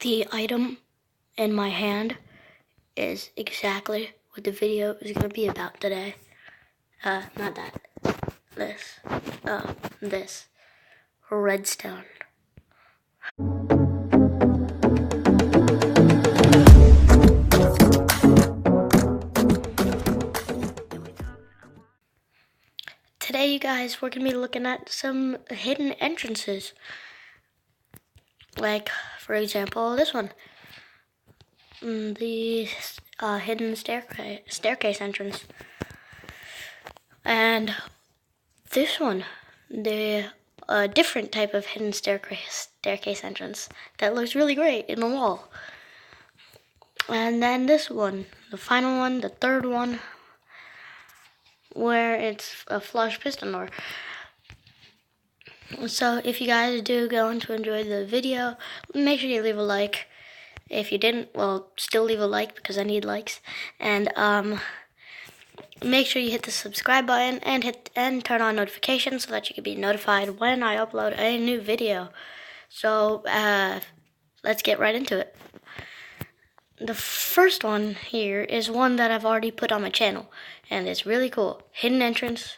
The item in my hand is exactly what the video is going to be about today. Not that. This. This. Redstone. Today, you guys, we're going to be looking at some hidden entrances. Like, for example, this one. The hidden staircase entrance. And this one, the different type of hidden staircase entrance that looks really great in the wall. And then this one, the final one, the third one, where it's a flush piston door. So if you guys do go on to enjoy the video, make sure you leave a like. If you didn't, well, still leave a like because I need likes. And make sure you hit the subscribe button and turn on notifications so that you can be notified when I upload a new video. So let's get right into it. The first one here is one that I've already put on my channel, and it's really cool. Hidden entrance,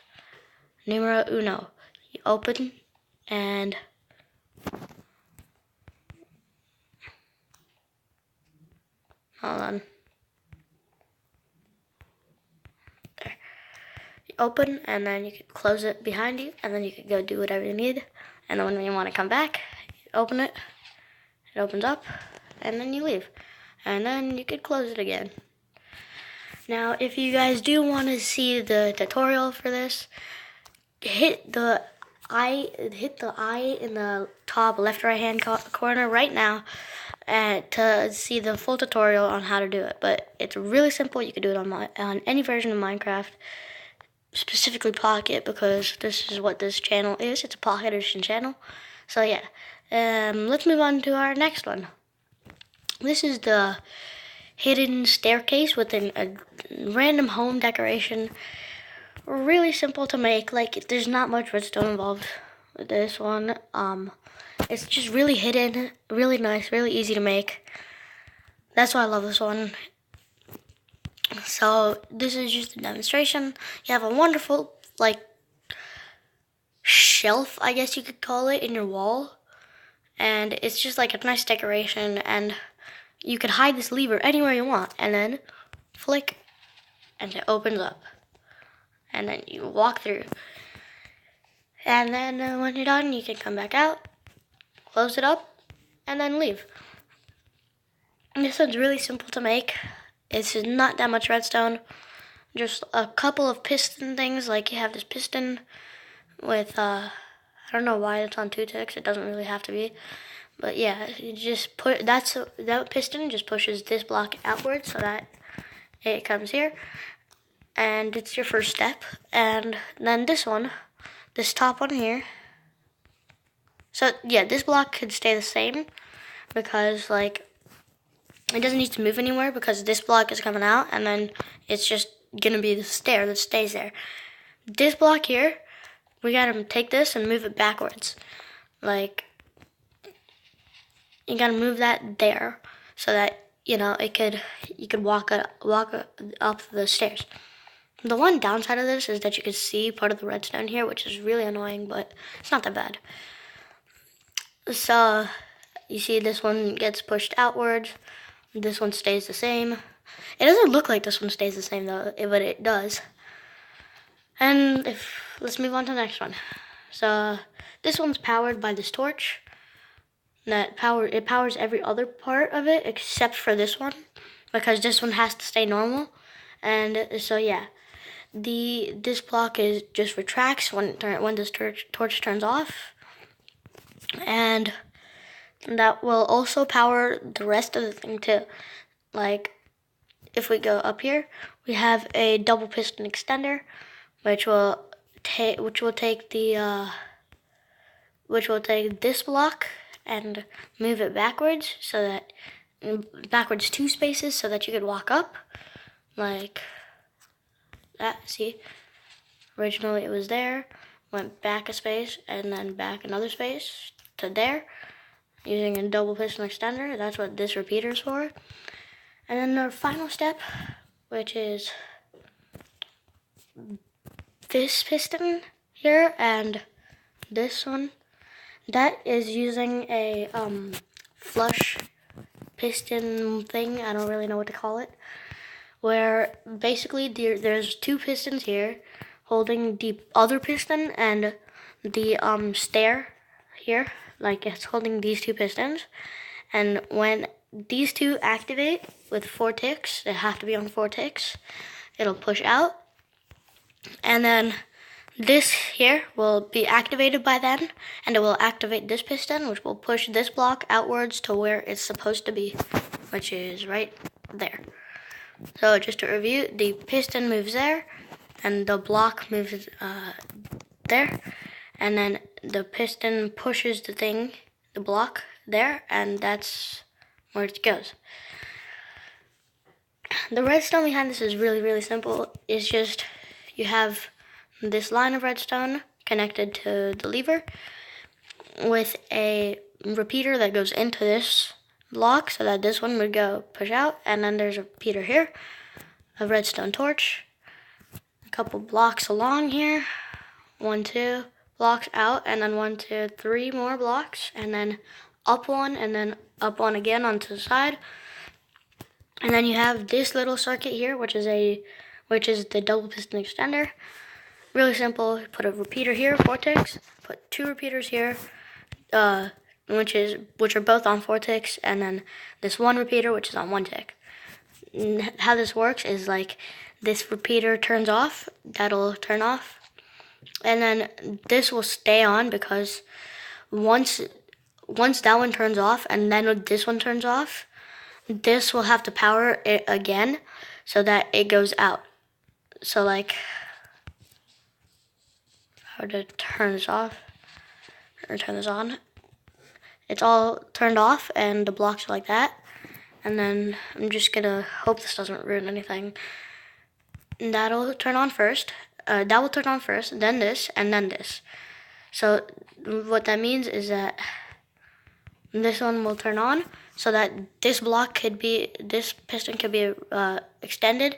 numero uno. You open, and hold on. There. You open, and then you can close it behind you, and then you can go do whatever you need. And then when you want to come back, you open it, it opens up, and then you leave. And then you could close it again. Now, if you guys do want to see the tutorial for this, hit the eye in the top left right hand corner right now to see the full tutorial on how to do it. But it's really simple. You can do it on any version of Minecraft, specifically Pocket, because this is what this channel is. It's a Pocket Edition channel. So yeah, let's move on to our next one. This is the hidden staircase within a random home decoration. Really simple to make. Like, there's not much redstone involved with this one. It's just really hidden, really nice, really easy to make. That's why I love this one. So this is just a demonstration. You have a wonderful, like, shelf, I guess you could call it, in your wall. And it's just like a nice decoration, and you could hide this lever anywhere you want, and then flick, and it opens up. And then you walk through. And then when you're done, you can come back out, close it up, and then leave. And this one's really simple to make. It's not that much redstone. Just a couple of piston things, like you have this piston with, I don't know why it's on 2 ticks. It doesn't really have to be. But yeah, you just put that piston just pushes this block outward so that it comes here, and it's your first step. And then this one, this top one here. So yeah, this block could stay the same because like it doesn't need to move anywhere because this block is coming out, and then it's just gonna be the stair that stays there. This block here, we gotta take this and move it backwards, like. You gotta move that there so that you could walk up the stairs. The one downside of this is that you can see part of the redstone here, which is really annoying, but it's not that bad. So you see this one gets pushed outwards. This one stays the same. It doesn't look like this one stays the same though, but it does. And let's move on to the next one. So this one's powered by this torch. It powers every other part of it except for this one, because this one has to stay normal. And so yeah, this block just retracts when this torch turns off, and that will also power the rest of the thing too. Like, if we go up here, we have a double piston extender, which will take this block and move it backwards backwards 2 spaces so that you could walk up like that. See, originally it was there, went back a space, and then back another space to there, using a double piston extender. That's what this repeater is for. And then the final step, which is this piston here and this one, that is using a flush piston thing. I don't really know what to call it. Where basically there's two pistons here holding the other piston, and the stair here, like it's holding these two pistons. And when these two activate with 4 ticks, they have to be on 4 ticks, it'll push out. And then this here will be activated by then, and it will activate this piston, which will push this block outwards to where it's supposed to be, which is right there. So just to review, the piston moves there, and the block moves there, and then the piston pushes the block there, and that's where it goes. The redstone behind this is really, really simple. It's just you have this line of redstone connected to the lever with a repeater that goes into this block so that this one would go push out, and then there's a repeater here, a redstone torch, a couple blocks along here, 1, 2 blocks out, and then 1, 2, 3 more blocks, and then up one, and then up one again onto the side. And then you have this little circuit here, which is the double piston extender. Really simple. Put a repeater here, 4 ticks. Put 2 repeaters here, which are both on 4 ticks, and then this one repeater, which is on 1 tick. And how this works is like this repeater turns off, that'll turn off, and then this will stay on because once that one turns off and then this one turns off, this will have to power it again so that it goes out. So like, how to turn this off or turn this on? It's all turned off and the blocks are like that. And then I'm just gonna hope this doesn't ruin anything. And that'll turn on first. That will turn on first, then this, and then this. So what that means is that this one will turn on so that this piston could be extended,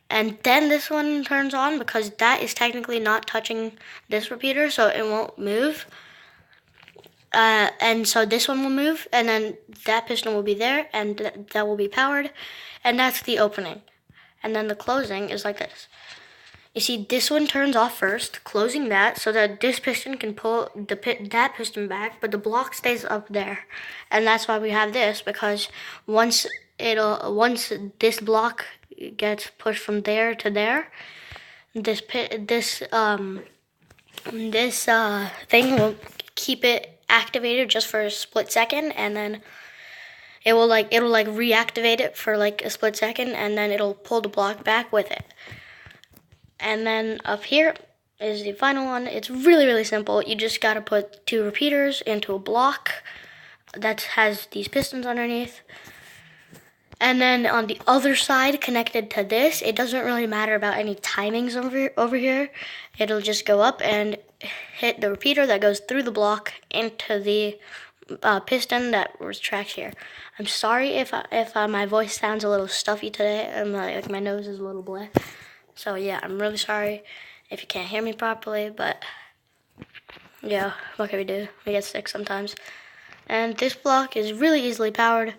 and then this one turns on because that is technically not touching this repeater, so it won't move. And so this one will move, and then that piston will be there, and that will be powered, and that's the opening. And then the closing is like this. You see, this one turns off first, closing that so that this piston can pull that piston back, but the block stays up there. And that's why we have this, because once this block gets pushed from there to there, this thing will keep it activated just for a split second, and then it'll reactivate it for like a split second, and then it'll pull the block back with it. And then up here is the final one. It's really, really simple. You just gotta put 2 repeaters into a block that has these pistons underneath. And then on the other side, connected to this, it doesn't really matter about any timings over here. It'll just go up and hit the repeater that goes through the block into the piston that was tracked here. I'm sorry if my voice sounds a little stuffy today. I'm like my nose is a little bleh. So yeah, I'm really sorry if you can't hear me properly, but yeah, what can we do? We get sick sometimes. And this block is really easily powered.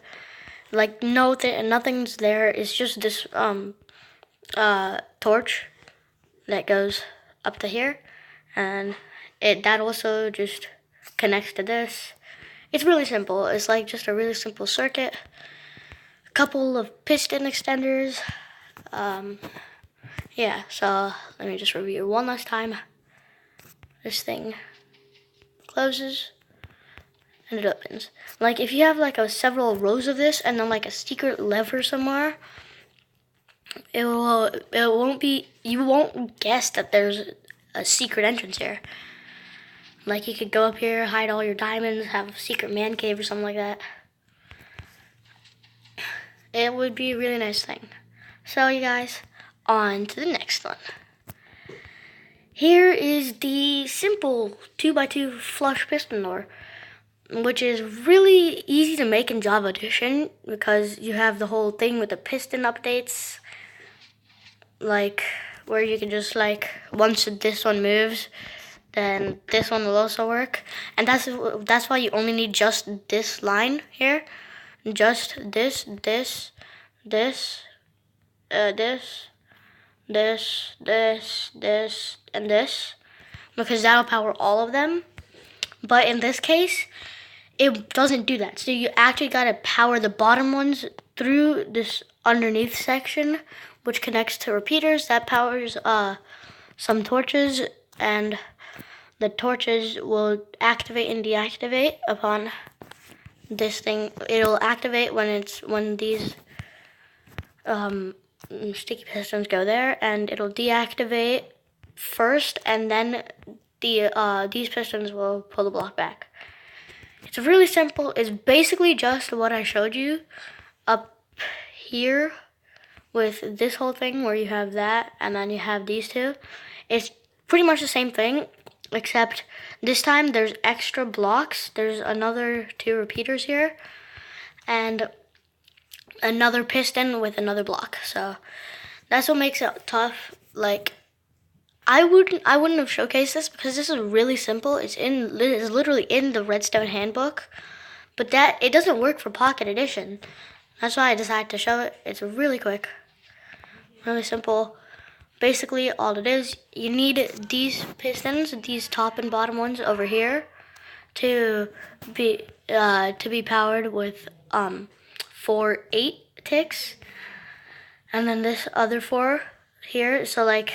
Like nothing's there. It's just this torch that goes up to here, and that also just connects to this. It's really simple. It's like just a really simple circuit. A couple of piston extenders. Yeah, so let me just review one last time. This thing closes and it opens. Like if you have like several rows of this and then like a secret lever somewhere, you won't guess that there's a secret entrance here. Like you could go up here, hide all your diamonds, have a secret man cave or something like that. It would be a really nice thing. So you guys, on to the next one. Here is the simple 2x2 flush piston door. which is really easy to make in Java Edition because you have the whole thing with the piston updates, like where you can just like once this one moves, then this one will also work, and that's why you only need just this line here, just this, this, this, this, and this, because that'll power all of them. But in this case, it doesn't do that. So you actually gotta power the bottom ones through this underneath section, which connects to repeaters. That powers some torches, and the torches will activate and deactivate upon this thing. It'll activate when these sticky pistons go there, and it'll deactivate first, and then these pistons will pull the block back. It's really simple. It's basically just what I showed you up here with this whole thing where you have that and then you have these two. It's pretty much the same thing, except this time there's extra blocks. There's another 2 repeaters here and another piston with another block. So that's what makes it tough. Like, I wouldn't have showcased this because this is really simple. It's literally in the Redstone handbook, but it doesn't work for Pocket Edition. That's why I decided to show it. It's really quick, really simple. Basically, all it is, you need these pistons, these top and bottom ones over here, to be powered with 4 8 ticks, and then this other 4 here. So like,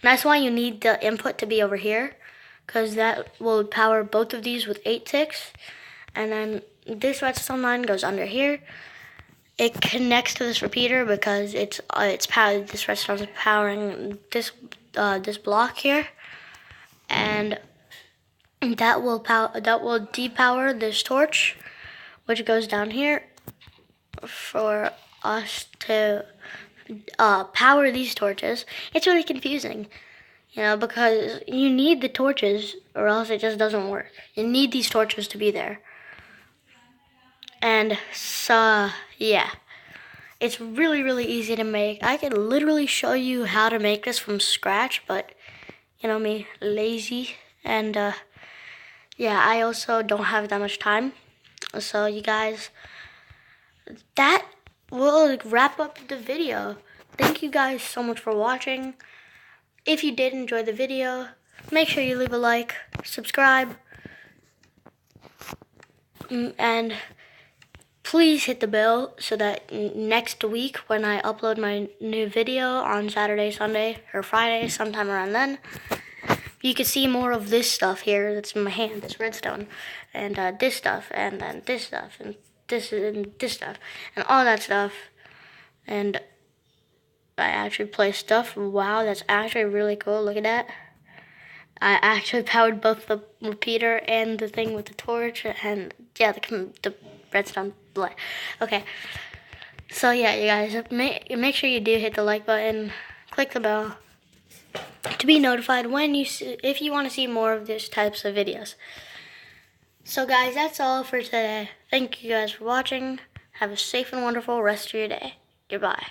that's why you need the input to be over here, because that will power both of these with 8 ticks. And then this redstone line goes under here. It connects to this repeater because it's powered. This redstone is powering this block here, and that will depower this torch, which goes down here for us to power these torches. It's really confusing, because you need the torches or else it just doesn't work. You need these torches to be there. And so, yeah, it's really, really easy to make. I could literally show you how to make this from scratch, but, me, lazy. And, yeah, I also don't have that much time. So, you guys, that will wrap up the video. Thank you guys so much for watching. If you did enjoy the video, make sure you leave a like, subscribe, and please hit the bell so that next week when I upload my new video on Saturday, Sunday, or Friday, sometime around then, you can see more of this stuff here that's in my hand, this redstone, and this stuff, and then this stuff, and this stuff, and all that stuff. And I actually play stuff. Wow, that's actually really cool. Look at that. I actually powered both the repeater and the thing with the torch, and yeah, the redstone. Okay, so yeah, you guys, make sure you do hit the like button, click the bell to be notified if you want to see more of these types of videos. So guys, that's all for today. Thank you guys for watching. Have a safe and wonderful rest of your day. Goodbye.